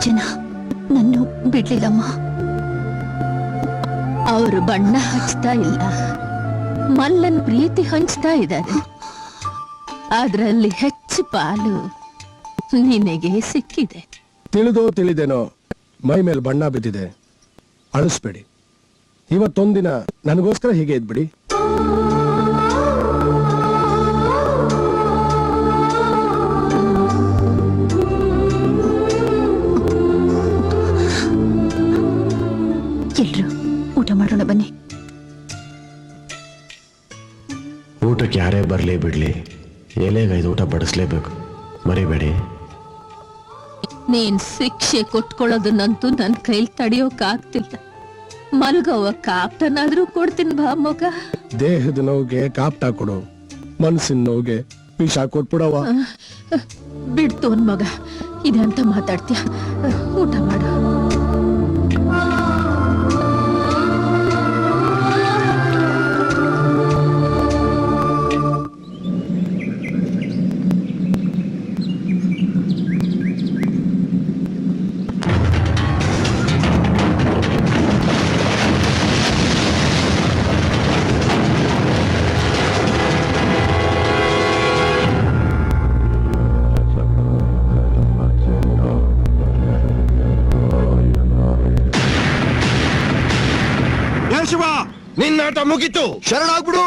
ಜನ ನನ್ನ ಬಿಡ್ಲಿಲ್ಲಮ್ಮ. ಅವರು ಬಣ್ಣ ಹಚ್ತಾ ಇಲ್ಲ, ಮಲ್ಲನ್ ಪ್ರೀತಿ ಹಂಚ್ತಾ ಇದ್ದಾರೆ. ಅದರಲ್ಲಿ ಹೆಚ್ಚು ಪಾಲು ನಿನಗೆ ಸಿಕ್ಕಿದೆ. ತಿಳಿದೋ ತಿಳಿದೇನೋ ಮೈ ಮೇಲೆ ಬಣ್ಣ ಬಿದ್ದಿದೆ, ಅಳಿಸ್ಬೇಡಿ. ಇವತ್ತೊಂದಿನ ನನಗೋಸ್ಕರ ಹೀಗೆ ಇದ್ಬಿಡಿ. ಎಲ್ರು ಊಟ ಮಾಡೋಣ ಬನ್ನಿ. ಊಟಕ್ಕೆ ಯಾರೇ ಬರಲಿ ಬಿಡ್ಲಿ, ಎಲೆಗೈದು ಊಟ ಬಡಿಸ್ಲೇಬೇಕು, ಮರಿಬೇಡಿ. ನೀನ್ ಶಿಕ್ಷೆ ಕೊಟ್ಕೊಳ್ಳೋದನ್ನಂತೂ ನನ್ನ ಕೈಲಿ ತಡಿಯೋಕಾಗ್ತಿಲ್ಲ. ಮಲ್ಗೋವ ಕಾಪ್ಟನಾದ್ರೂ ಕೊಡ್ತೀನಿ ಬಾ ಮಗ. ದೇಹದ ನೋವಿಗೆ ಕಾಪ್ಟ ಕೊಡು, ಮನಸ್ಸಿನ ನೋವಿಗೆ ವಿಷ ಕೊಟ್ಬಿಡವ. ಬಿಡ್ತೋನ್ ಮಗ, ಇದಂತ ಮಾತಾಡ್ತೀಯ? ಊಟ ಮಾಡು. ನಿನ್ನಾಟ ಮುಗಿತು, ಶರಣಾಗ್ಬಿಡು.